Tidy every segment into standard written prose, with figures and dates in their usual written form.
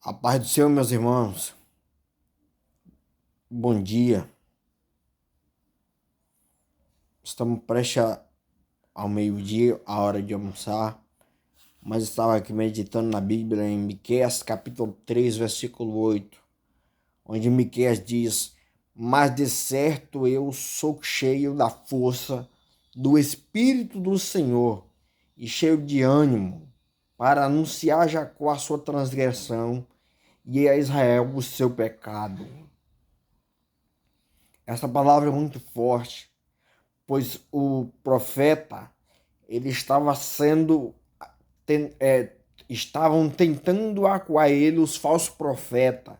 A paz do Senhor, meus irmãos. Bom dia. Estamos prestes ao meio-dia, a hora de almoçar, mas estava aqui meditando na Bíblia em Miqueias, capítulo 3, versículo 8, onde Miqueias diz: "Mas de certo eu sou cheio da força do Espírito do Senhor e cheio de ânimo, para anunciar a Jacó a sua transgressão e a Israel o seu pecado." Essa palavra é muito forte, pois o profeta ele estava estavam tentando acuar ele os falsos profetas.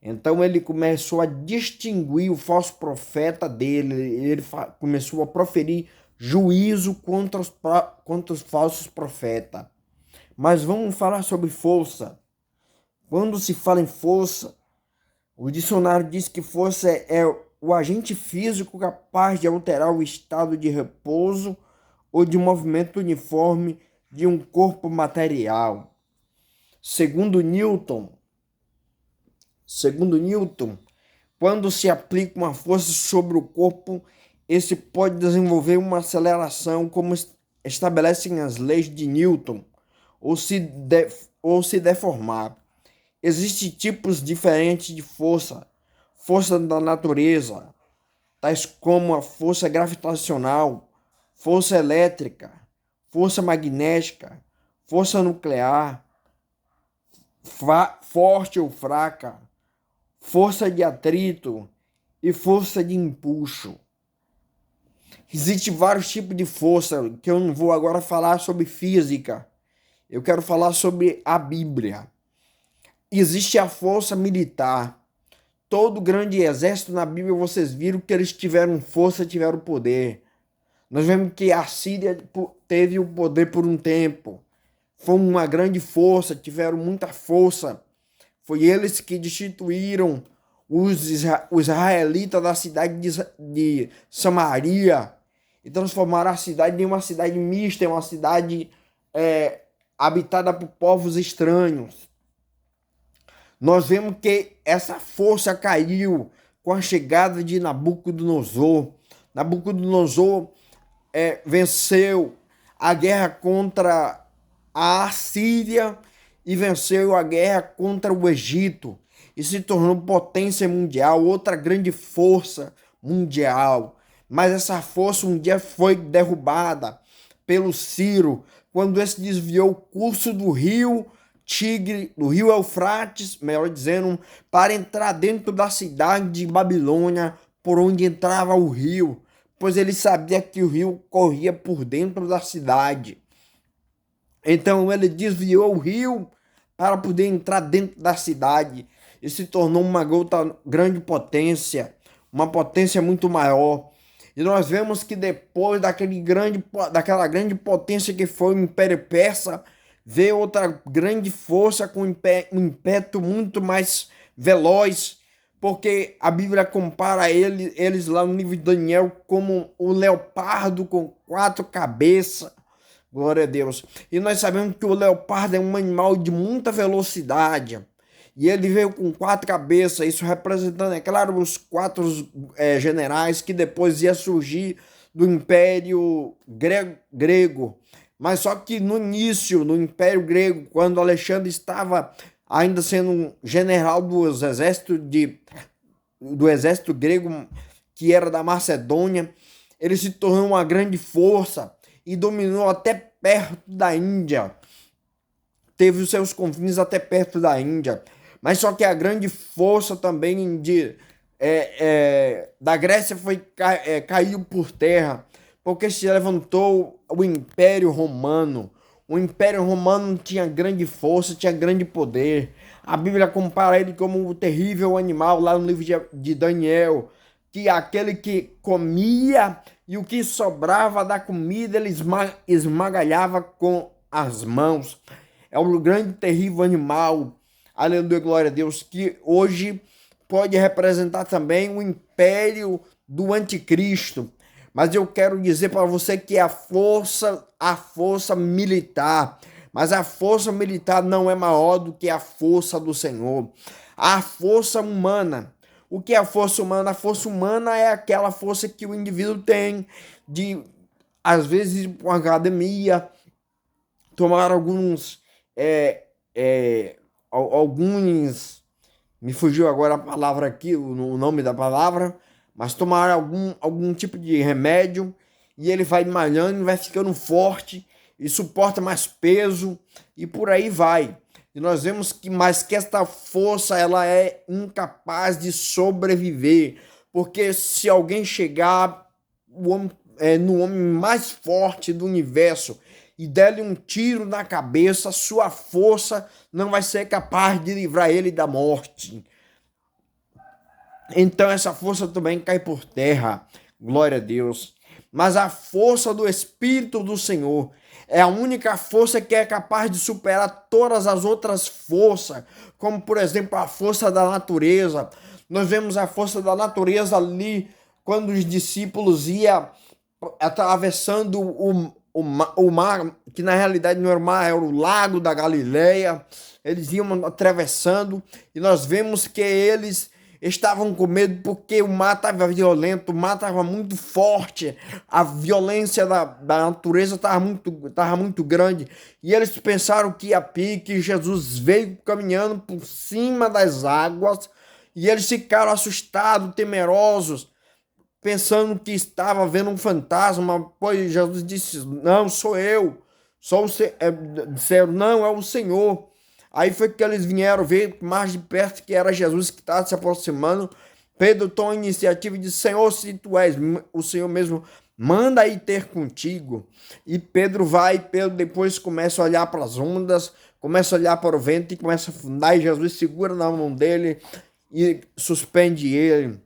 Então ele começou a distinguir o falso profeta dele, ele começou a proferir juízo contra os falsos profetas. Mas vamos falar sobre força. Quando se fala em força, o dicionário diz que força é o agente físico capaz de alterar o estado de repouso ou de movimento uniforme de um corpo material. Segundo Newton, quando se aplica uma força sobre o corpo, esse pode desenvolver uma aceleração, como estabelecem as leis de Newton, ou se deformar. Existem tipos diferentes de força. Força da natureza, tais como a força gravitacional, força elétrica, força magnética, força nuclear, forte ou fraca, força de atrito e força de empuxo. Existem vários tipos de força que eu não vou agora falar sobre física. Eu quero falar sobre a Bíblia. Existe a força militar. Todo grande exército na Bíblia, vocês viram que eles tiveram força, tiveram poder. Nós vemos que a Síria teve o poder por um tempo. Foi uma grande força, tiveram muita força. Foi eles que destituíram os israelitas da cidade de Samaria e transformaram a cidade em uma cidade mista, em uma cidade habitada por povos estranhos. Nós vemos que essa força caiu com a chegada de Nabucodonosor. Nabucodonosor venceu a guerra contra a Assíria e venceu a guerra contra o Egito e se tornou potência mundial, outra grande força mundial. Mas essa força um dia foi derrubada pelo Ciro, quando esse desviou o curso do rio Tigre, do rio Eufrates, melhor dizendo, para entrar dentro da cidade de Babilônia, por onde entrava o rio, pois ele sabia que o rio corria por dentro da cidade. Então ele desviou o rio para poder entrar dentro da cidade e se tornou uma outra grande potência, uma potência muito maior. E nós vemos que depois daquela grande potência que foi o Império Persa, veio outra grande força com um impeto muito mais veloz, porque a Bíblia compara eles lá no livro de Daniel como o leopardo com 4 cabeças. Glória a Deus. E nós sabemos que o leopardo é um animal de muita velocidade. E ele veio com 4 cabeças, isso representando, é claro, os 4 generais que depois ia surgir do Império Grego. Mas só que no início, no Império Grego, quando Alexandre estava ainda sendo um general do exército grego, que era da Macedônia, ele se tornou uma grande força e dominou até perto da Índia. Teve os seus confins até perto da Índia. Mas só que a grande força também da Grécia caiu por terra, porque se levantou o Império Romano. O Império Romano tinha grande força, tinha grande poder. A Bíblia compara ele como o terrível animal lá no livro de Daniel, que aquele que comia e o que sobrava da comida ele esmagalhava com as mãos. É um grande terrível animal, aleluia, glória a Deus, que hoje pode representar também o império do anticristo. Mas eu quero dizer para você que a força militar, mas a força militar não é maior do que a força do Senhor. A força humana. O que é a força humana? A força humana é aquela força que o indivíduo tem de, às vezes, ir para uma academia, tomar alguns, me fugiu agora a palavra aqui, o nome da palavra, mas tomar algum tipo de remédio e ele vai malhando, vai ficando forte e suporta mais peso e por aí vai. E nós vemos que mais que esta força ela é incapaz de sobreviver, porque se alguém chegar no homem mais forte do universo e der-lhe um tiro na cabeça, sua força não vai ser capaz de livrar ele da morte. Então essa força também cai por terra, glória a Deus. Mas a força do Espírito do Senhor é a única força que é capaz de superar todas as outras forças, como por exemplo a força da natureza. Nós vemos a força da natureza ali quando os discípulos iam atravessando o mar, que na realidade não era o mar, era o lago da Galileia. Eles iam atravessando e nós vemos que eles estavam com medo porque o mar estava violento, o mar estava muito forte, a violência da natureza estava muito grande. E eles pensaram que ia pique, Jesus veio caminhando por cima das águas e eles ficaram assustados, temerosos, pensando que estava vendo um fantasma. Pois Jesus disse: não, sou eu, disseram, não, é o Senhor. Aí foi que eles vieram ver mais de perto que era Jesus que estava se aproximando. Pedro toma a iniciativa e diz: Senhor, se tu és o Senhor mesmo, manda aí ter contigo. E Pedro vai, Pedro depois começa a olhar para as ondas, começa a olhar para o vento e começa a afundar, e Jesus segura na mão dele e suspende ele.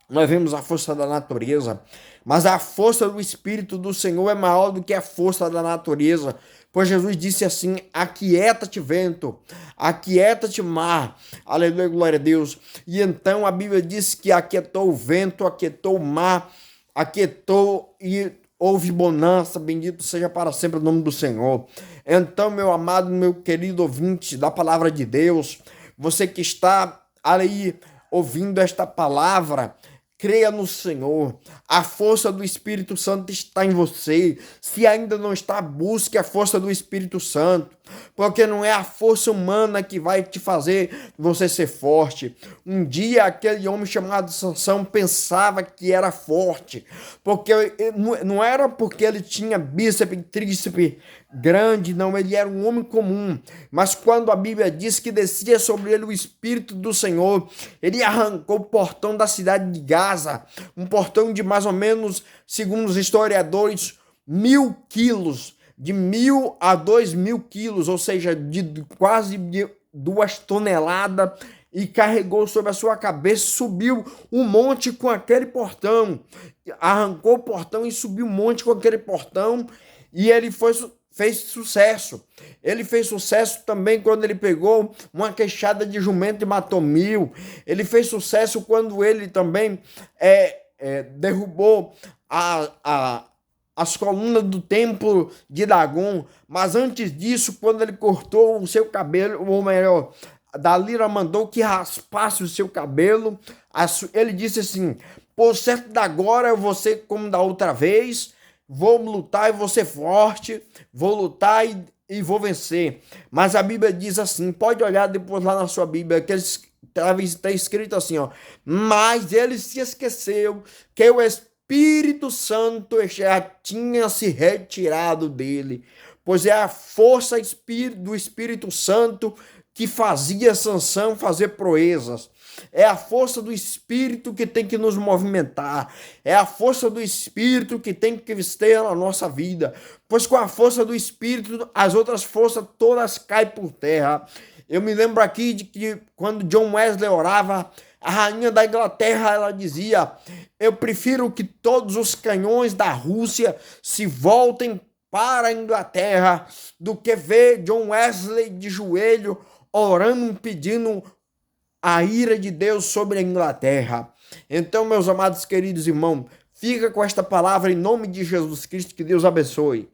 Nós vemos a força da natureza, mas a força do Espírito do Senhor é maior do que a força da natureza. Pois Jesus disse assim: aquieta-te vento, aquieta-te mar, aleluia, glória a Deus. E então a Bíblia diz que aquietou o vento, aquietou o mar, aquietou e houve bonança, bendito seja para sempre o nome do Senhor. Então, meu amado, meu querido ouvinte da palavra de Deus, você que está aí ouvindo esta palavra, creia no Senhor. A força do Espírito Santo está em você. Se ainda não está, busque a força do Espírito Santo, porque não é a força humana que vai te fazer você ser forte. Um dia aquele homem chamado Sansão pensava que era forte, porque não era porque ele tinha bíceps e tríceps grande, não, ele era um homem comum. Mas quando a Bíblia diz que descia sobre ele o Espírito do Senhor, ele arrancou o portão da cidade de Gaza, um portão de mais ou menos, segundo os historiadores, 1.000 quilos, de 1.000 a 2.000 quilos, ou seja, de quase 2 toneladas, e carregou sobre a sua cabeça, subiu um monte com aquele portão, arrancou o portão e subiu um monte com aquele portão, e ele fez sucesso. Ele fez sucesso também quando ele pegou uma queixada de jumento e matou 1.000. Ele fez sucesso quando ele também derrubou as colunas do templo de Dagon. Mas antes disso, quando ele cortou o seu cabelo, ou melhor, Dalila mandou que raspasse o seu cabelo, ele disse assim: por certo, da agora eu vou ser como da outra vez, vou lutar e vou ser forte, vou lutar e vou vencer. Mas a Bíblia diz assim, pode olhar depois lá na sua Bíblia, que está escrito assim, ó: mas ele se esqueceu que o Espírito Santo já tinha se retirado dele, pois é a força do Espírito Santo que fazia Sansão fazer proezas. É a força do Espírito que tem que nos movimentar. É a força do Espírito que tem que vestir na nossa vida. Pois com a força do Espírito, as outras forças todas caem por terra. Eu me lembro aqui de que quando John Wesley orava, a rainha da Inglaterra, ela dizia: eu prefiro que todos os canhões da Rússia se voltem para a Inglaterra do que ver John Wesley de joelho orando, pedindo a ira de Deus sobre a Inglaterra. Então, meus amados queridos irmãos, fica com esta palavra em nome de Jesus Cristo, que Deus abençoe.